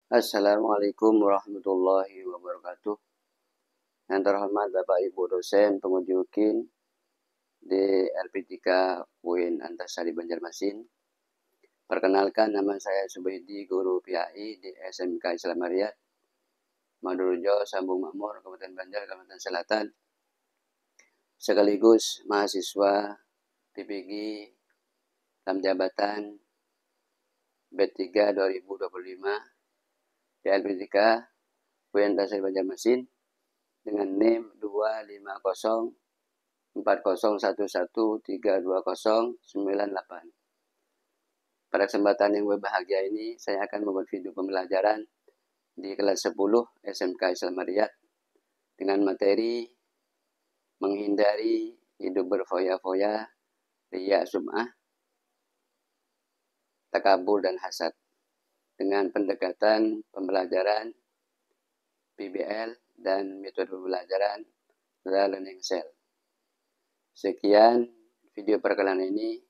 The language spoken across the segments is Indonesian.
Assalamualaikum warahmatullahi wabarakatuh. Yang terhormat Bapak Ibu dosen penguji UKIN di LP3 UIN Antasari Banjarmasin. Perkenalkan, nama saya Subedi, guru PAI di SMK Islam Riyad, Madurjo, Sambung Makmur, Kabupaten Banjar, Kalimantan Selatan. Sekaligus mahasiswa PPG dalam jabatan B3 2025 di LP3 UIN Antasari Banjarmasin dengan NIM 2504011320998. Pada kesempatan yang berbahagia ini, saya akan membuat video pembelajaran di kelas 10 SMK Islam Riyad dengan materi menghindari hidup berfoya-foya, riya, sum'ah, takabur, dan hasad dengan pendekatan pembelajaran PBL dan metode pembelajaran learning cell. Sekian video perkenalan ini.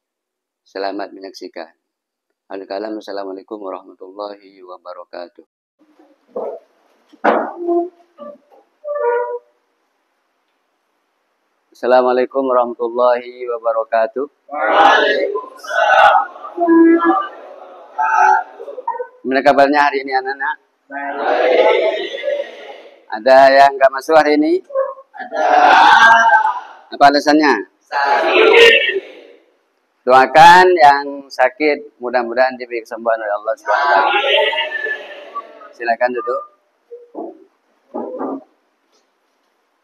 Selamat menyaksikan. Assalamualaikum warahmatullahi wabarakatuh. Assalamualaikum warahmatullahi wabarakatuh. Waalaikumsalam. Gimana kabarnya hari ini anak-anak? Ada yang nggak masuk hari ini? Ada. Apa alasannya? Sakit. Doakan yang sakit mudah-mudahan diberi kesembuhan oleh Allah SWT. Silakan duduk.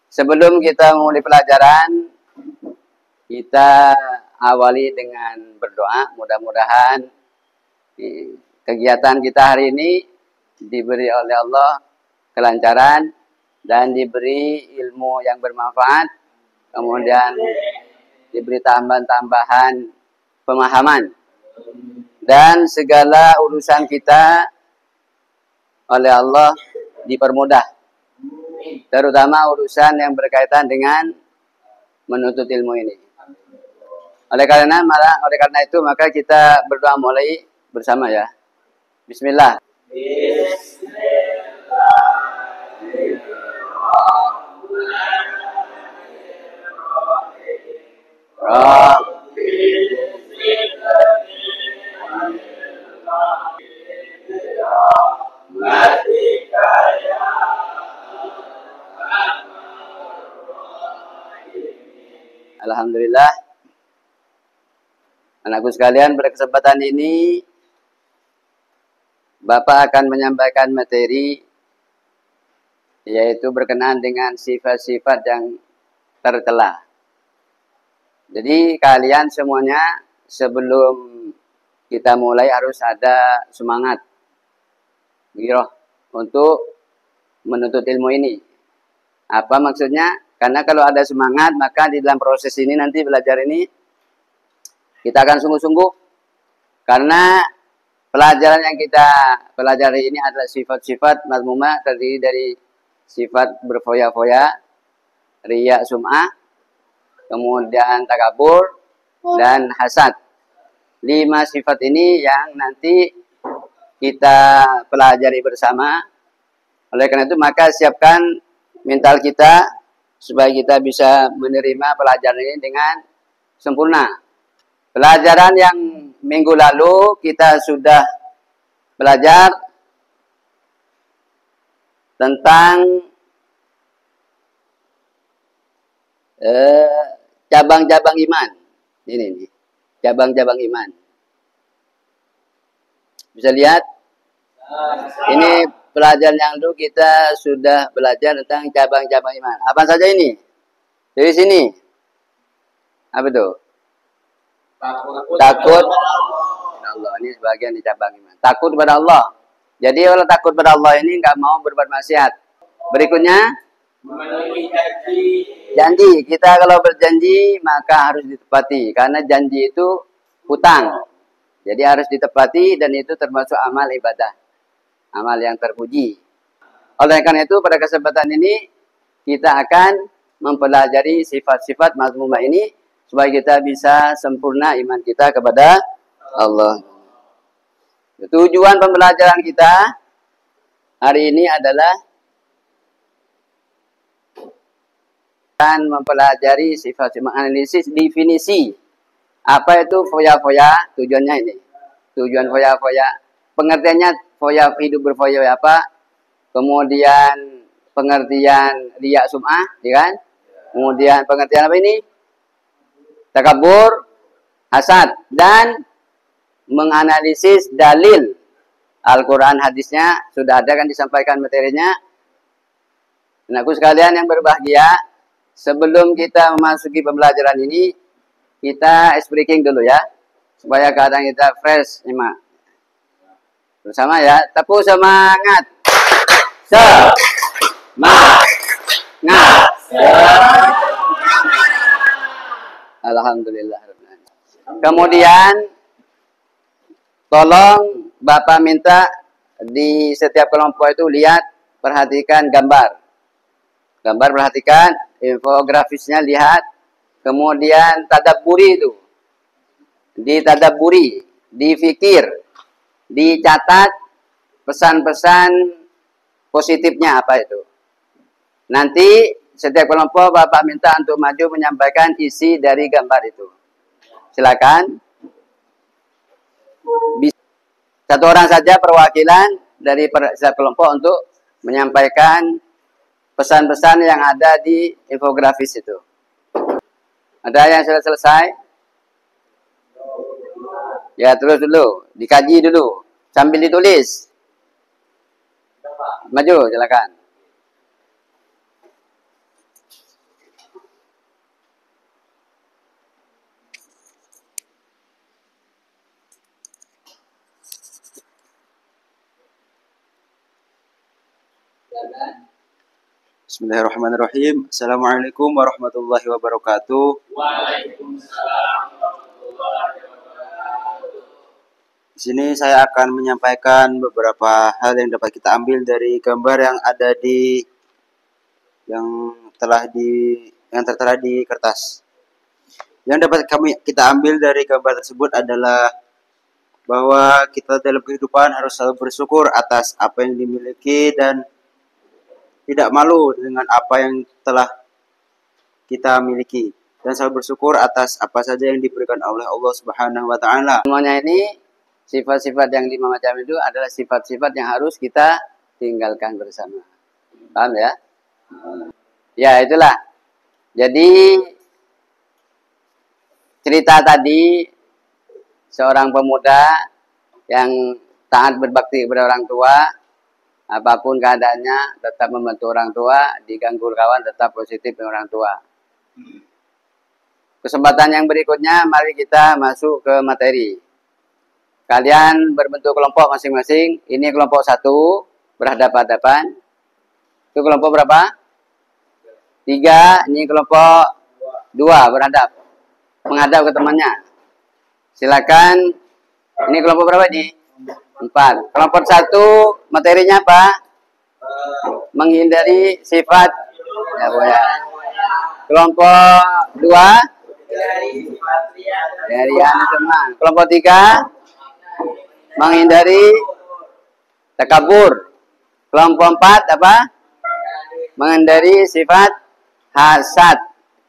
Sebelum kita mulai pelajaran, kita awali dengan berdoa. Mudah-mudahan kegiatan kita hari ini diberi oleh Allah kelancaran dan diberi ilmu yang bermanfaat, kemudian diberi tambahan-tambahan pemahaman, dan segala urusan kita oleh Allah dipermudah, terutama urusan yang berkaitan dengan menuntut ilmu ini. Oleh karena itu maka kita berdoa mulai bersama ya. Bismillah. Alhamdulillah. Anakku sekalian, pada kesempatan ini Bapak akan menyampaikan materi yaitu berkenaan dengan sifat-sifat yang tercela. Jadi kalian semuanya sebelum kita mulai harus ada semangat, giroh untuk menuntut ilmu ini. Apa maksudnya? Karena kalau ada semangat, maka di dalam proses ini nanti belajar ini kita akan sungguh-sungguh. Karena pelajaran yang kita pelajari ini adalah sifat-sifat mazmumah, terdiri dari sifat berfoya-foya, riya, sum'ah, kemudian takabur, dan hasad. 5 sifat ini yang nanti kita pelajari bersama. Oleh karena itu maka siapkan mental kita supaya kita bisa menerima pelajaran ini dengan sempurna. Pelajaran yang minggu lalu kita sudah belajar tentang cabang-cabang iman. Ini nih, cabang-cabang iman. Bisa lihat? Ini pelajaran yang dulu kita sudah belajar tentang cabang-cabang iman. Apa saja ini? Dari sini. Apa itu? Takut kepada Allah. Ini sebagian di cabang iman. Takut kepada Allah. Jadi kalau takut kepada Allah ini nggak mau berbuat maksiat. Berikutnya, Memenuhi janji. janji. Kita kalau berjanji maka harus ditepati. Karena janji itu hutang. Jadi harus ditepati dan itu termasuk amal ibadah. Amal yang terpuji. Oleh karena itu pada kesempatan ini kita akan mempelajari sifat-sifat mazmumah ini supaya kita bisa sempurna iman kita kepada Allah. Tujuan pembelajaran kita hari ini adalah akan mempelajari sifat menganalisis definisi. Apa itu foya-foya? Tujuannya ini. Tujuan foya-foya. Pengertiannya foya hidup berfoya apa? Kemudian pengertian riya sum'ah, ya kan? Kemudian pengertian apa ini? Takabur, hasad, dan menganalisis dalil Al-Quran hadisnya sudah ada kan disampaikan materinya. Anakku sekalian yang berbahagia, sebelum kita memasuki pembelajaran ini, kita ice breaking dulu ya, supaya keadaan kita fresh, Ima. Bersama ya, tepuk semangat. Semangat. Alhamdulillah. Kemudian tolong Bapak minta di setiap kelompok itu lihat, perhatikan gambar. Gambar perhatikan, infografisnya lihat. Kemudian tadabburi itu. Ditadabburi, difikir, dicatat pesan-pesan positifnya apa itu. Nanti setiap kelompok Bapak minta untuk maju menyampaikan isi dari gambar itu. Silakan. Satu orang saja perwakilan dari setiap kelompok untuk menyampaikan pesan-pesan yang ada di infografis itu. Ada yang sudah selesai? Ya, terus dulu. Dikaji dulu. Sambil ditulis. Maju, silakan. Bismillahirrahmanirrahim. Assalamualaikum warahmatullahi wabarakatuh. Waalaikumsalam warahmatullahi wabarakatuh. Di sini saya akan menyampaikan beberapa hal yang dapat kita ambil dari gambar yang ada di yang tertera di kertas. Yang dapat kita ambil dari gambar tersebut adalah bahwa kita dalam kehidupan harus selalu bersyukur atas apa yang dimiliki dan tidak malu dengan apa yang telah kita miliki, dan selalu bersyukur atas apa saja yang diberikan oleh Allah Subhanahu wa taala. Semuanya ini sifat-sifat yang 5 macam itu adalah sifat-sifat yang harus kita tinggalkan bersama. Paham ya? Ya, itulah. Jadi cerita tadi seorang pemuda yang taat berbakti kepada orang tua, apapun keadaannya tetap membantu orang tua, diganggu kawan tetap positif dengan orang tua. Kesempatan yang berikutnya, mari kita masuk ke materi. Kalian berbentuk kelompok masing-masing. Ini kelompok 1 berhadapan-hadapan. Itu kelompok berapa? 3. Ini kelompok 2 berhadap, menghadap ke temannya. Silakan. Ini kelompok berapa ini? 4. Kelompok 1 materinya apa? Menghindari sifat ya, boya. Kelompok 2 dari semua. Kelompok 3 menghindari takabur. Kelompok 4 apa? Menghindari sifat hasad.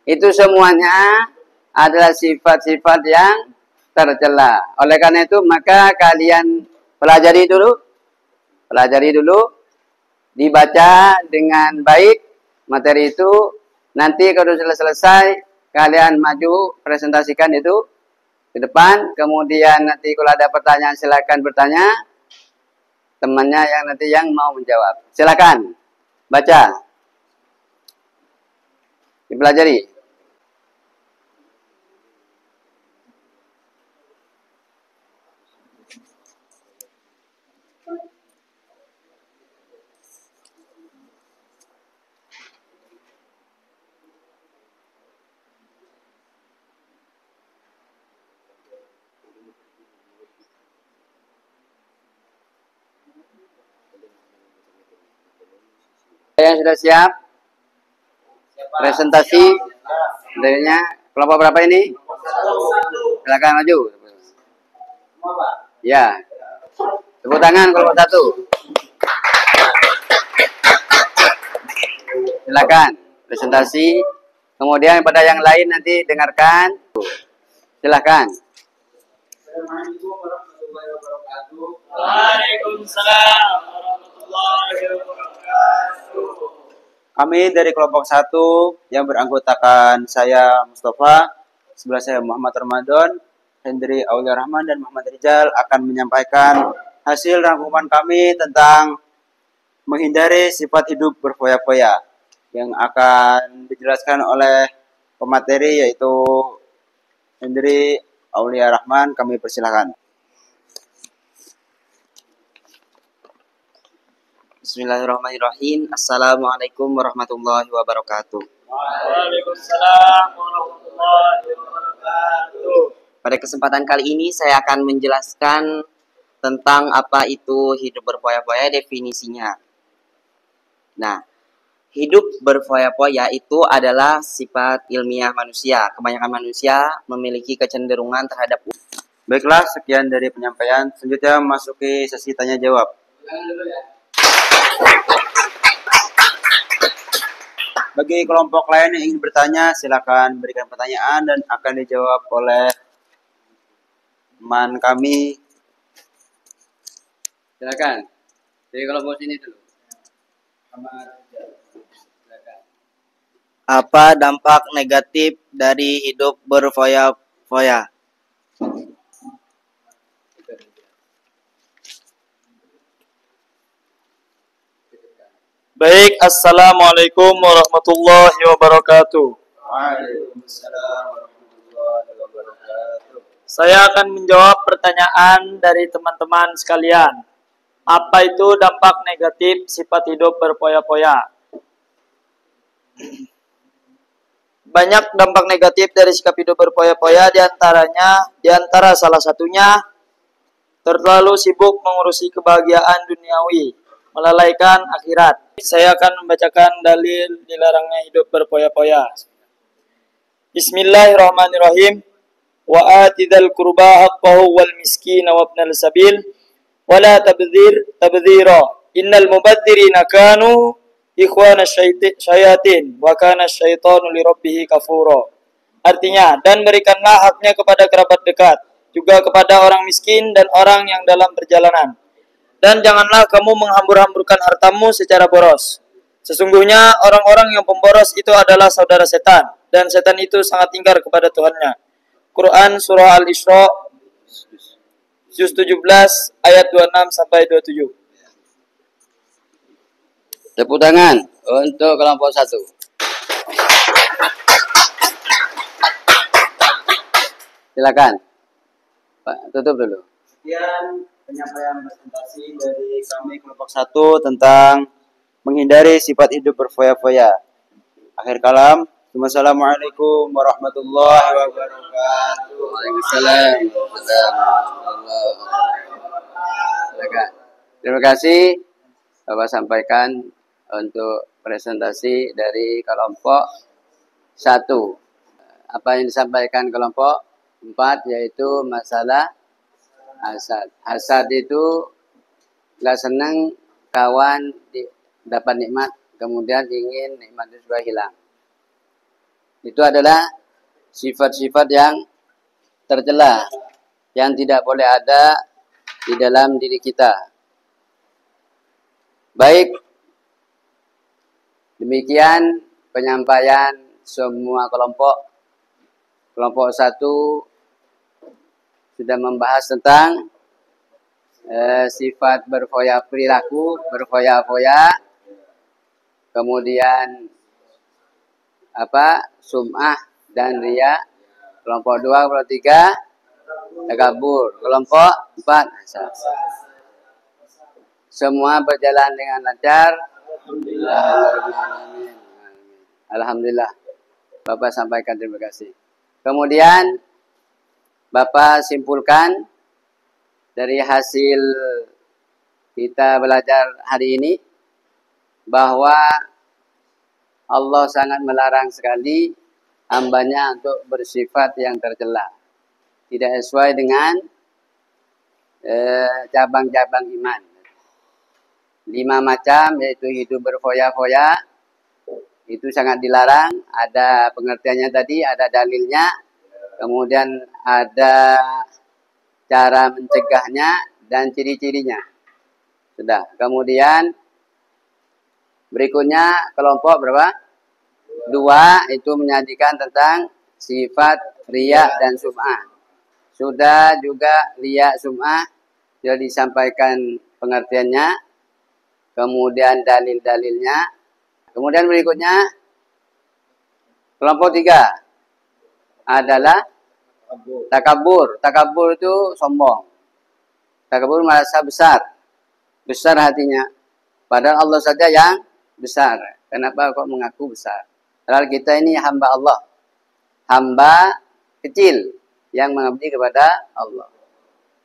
Itu semuanya adalah sifat-sifat yang tercela. Oleh karena itu maka kalian pelajari dulu, dibaca dengan baik materi itu. Nanti kalau sudah selesai, kalian maju presentasikan itu ke depan. Kemudian nanti kalau ada pertanyaan silakan bertanya. Temannya yang nanti yang mau menjawab. Silakan baca, dipelajari. Yang sudah siap presentasi darinya kelompok berapa ini? Silakan maju. Ya, tepuk tangan kelompok 1. silakan presentasi. Kemudian pada yang lain nanti dengarkan. Silakan. Assalamualaikum warahmatullahi wabarakatuh. Waalaikumsalam warahmatullahi wabarakatuh. Kami dari kelompok 1 yang beranggotakan saya Mustafa, sebelah saya Muhammad Ramadan, Hendri Aulia Rahman dan Muhammad Rizal akan menyampaikan hasil rangkuman kami tentang menghindari sifat hidup berfoya-foya yang akan dijelaskan oleh pemateri yaitu Hendri Aulia Rahman. Kami persilahkan. Bismillahirrahmanirrahim. Assalamualaikum warahmatullahi wabarakatuh. Waalaikumsalam warahmatullahi wabarakatuh. Pada kesempatan kali ini saya akan menjelaskan tentang apa itu hidup berfoya-foya, definisinya. Nah, hidup berfoya-foya itu adalah sifat ilmiah manusia. Kebanyakan manusia memiliki kecenderungan terhadap. Baiklah, sekian dari penyampaian. Selanjutnya masuki sesi tanya jawab. Bagi kelompok lain yang ingin bertanya, silakan berikan pertanyaan dan akan dijawab oleh teman kami. Silakan. Dari kelompok sini dulu. Apa dampak negatif dari hidup berfoya-foya? Baik, assalamualaikum warahmatullahi wabarakatuh. Waalaikumsalam warahmatullahi wabarakatuh. Saya akan menjawab pertanyaan dari teman-teman sekalian. Apa itu dampak negatif sifat hidup berfoya-foya? Banyak dampak negatif dari sikap hidup berfoya-foya, di antara salah satunya terlalu sibuk mengurusi kebahagiaan duniawi, melalaikan akhirat. Saya akan membacakan dalil dilarangnya hidup berfoya-foya. Bismillahirrahmanirrahim. Wa atidal qurba haqqahu wal miskina wa ibnal sabil wa la tabdzira. Innal mubadzirina kanu ikhwana syayatin wa kana syaitanu li rabbih kafura. Artinya, dan berikanlah haknya kepada kerabat dekat, juga kepada orang miskin dan orang yang dalam perjalanan. Dan janganlah kamu menghambur-hamburkan hartamu secara boros. Sesungguhnya orang-orang yang pemboros itu adalah saudara setan, dan setan itu sangat ingkar kepada Tuhannya. Quran Surah Al-Isra, juz 17, ayat 26 sampai 27. Tepuk tangan untuk kelompok 1. Silakan. Pak, tutup dulu. Sekian penyampaian presentasi dari kami kelompok 1 tentang menghindari sifat hidup berfoya-foya. Akhir kalam, wassalamualaikum warahmatullahi wabarakatuh. Waalaikumsalam. Silakan. Terima kasih Bapak sampaikan untuk presentasi dari kelompok 1. Apa yang disampaikan kelompok 4 yaitu masalah hasad. Hasad itu nggak senang kawan dapat nikmat, kemudian ingin nikmat itu sudah hilang. Itu adalah sifat-sifat yang tercela, yang tidak boleh ada di dalam diri kita. Baik, demikian penyampaian semua kelompok. Kelompok 1 sudah membahas tentang sifat perilaku berfoya-foya, kemudian sum'ah dan riya. Kelompok 2, kelompok 3 takabur, kelompok 4 hasad. Semua berjalan dengan lancar. Alhamdulillah. Bapak sampaikan terima kasih. Kemudian Bapak simpulkan dari hasil kita belajar hari ini bahwa Allah sangat melarang sekali hambanya untuk bersifat yang tercela. Tidak sesuai dengan cabang-cabang iman. 5 macam yaitu hidup berfoya-foya, itu sangat dilarang. Ada pengertiannya tadi, ada dalilnya, kemudian ada cara mencegahnya dan ciri-cirinya. Sudah. Kemudian berikutnya kelompok berapa? 2 itu menyajikan tentang sifat riya dan sum'ah. Sudah juga riya sum'ah sudah disampaikan pengertiannya, kemudian dalil-dalilnya. Kemudian berikutnya kelompok 3 adalah takabur. Takabur itu sombong. Takabur merasa besar hatinya. Padahal Allah saja yang besar. Kenapa kok mengaku besar? Padahal kita ini hamba Allah. Hamba kecil yang mengabdi kepada Allah.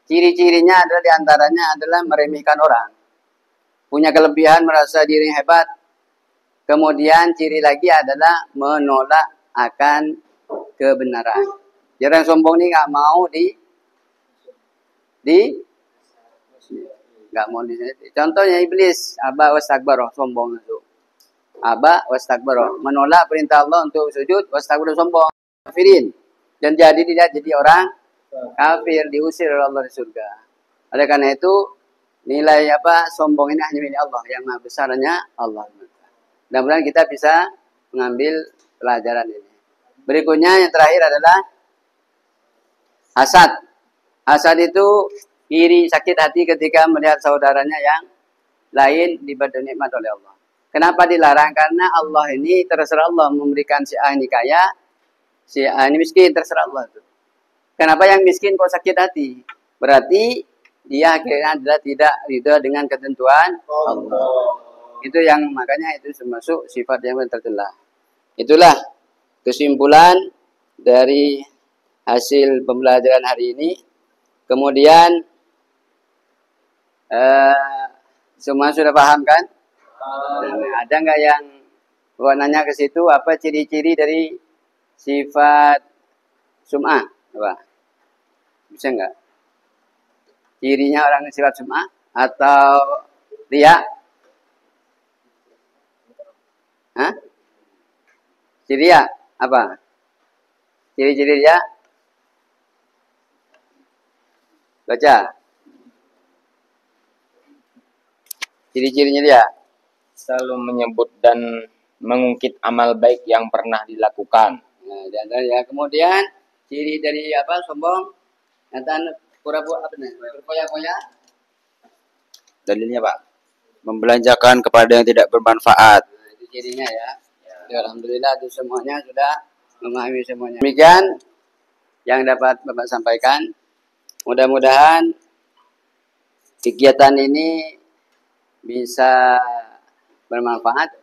Ciri-cirinya adalah diantaranya adalah meremehkan orang. Punya kelebihan, merasa diri hebat. Kemudian ciri lagi adalah menolak akan kebenaran. Jadi orang sombong ini nggak mau nggak mau di. Contohnya iblis, aba wastakbaro, sombong itu. Aba wastakbaro, menolak perintah Allah untuk sujud, wastakbaro sombong, kafirin. Dan jadi tidak jadi orang kafir, diusir oleh Allah di surga. Oleh karena itu nilai sombong ini hanya milik Allah, yang maha besarnya Allah. Mudah-mudahan kita bisa mengambil pelajaran ini. Berikutnya yang terakhir adalah hasad. Hasad itu iri, sakit hati ketika melihat saudaranya yang lain diberi nikmat oleh Allah. Kenapa dilarang? Karena Allah ini terserah Allah memberikan si A ini kaya, si A ini miskin, terserah Allah itu. Kenapa yang miskin kok sakit hati? Berarti dia akhirnya adalah tidak ridha dengan ketentuan Allah. Itu yang makanya itu termasuk sifat yang tercela. Itulah kesimpulan dari hasil pembelajaran hari ini. Kemudian semua sudah paham kan? Ada nggak yang nanya ke situ apa ciri-ciri dari sifat sum'ah? Coba. Bisa nggak? Cirinya orang sifat sum'ah atau riya? Hah? Ciri riya apa? Ciri-ciri riya? Baca. Ciri-cirinya dia selalu menyebut dan mengungkit amal baik yang pernah dilakukan. Nah, dan ya kemudian ciri dari sombong, nanti pura-pura berpoya-poya. Dalilnya Pak, membelanjakan kepada yang tidak bermanfaat. Nah, itu cirinya ya. Ya. Alhamdulillah itu semuanya sudah memahami semuanya. Demikian yang dapat Bapak sampaikan. Mudah-mudahan kegiatan ini bisa bermanfaat.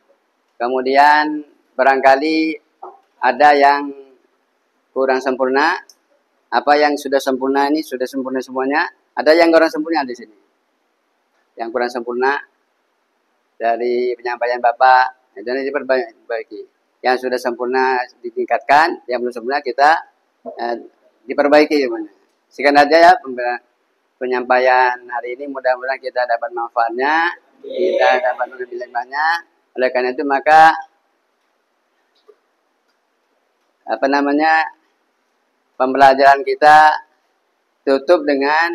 Kemudian barangkali ada yang kurang sempurna. Apa yang sudah sempurna ini sudah sempurna semuanya. Ada yang kurang sempurna di sini. Yang kurang sempurna dari penyampaian Bapak itu diperbaiki. Yang sudah sempurna ditingkatkan, yang belum sempurna kita diperbaiki. Sekian aja ya penyampaian hari ini. Mudah-mudahan kita dapat manfaatnya, kita dapat mengambil hikmahnya. Oleh karena itu maka pembelajaran kita tutup dengan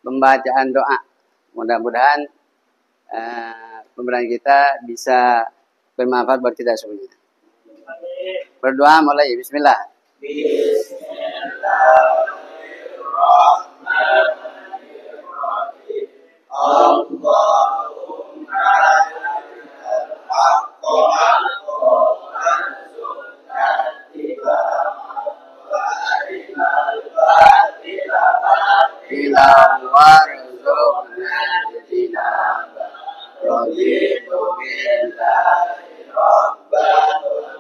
pembacaan doa. Mudah-mudahan pembelajaran kita bisa bermanfaat buat kita semuanya. Berdoa mulai. Bismillah.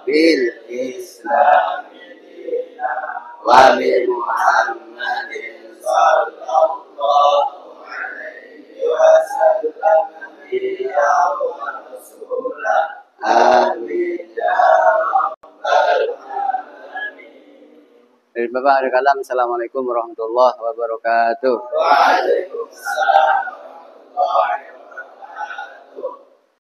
Bil Islam wa bi Muhammadin sallallahu alaihi wasallam ya Rasulullah. Amin ya rabbal alamin. Dari Bapak ada kalam. Assalamualaikum warahmatullahi wabarakatuh. Waalaikumsalam.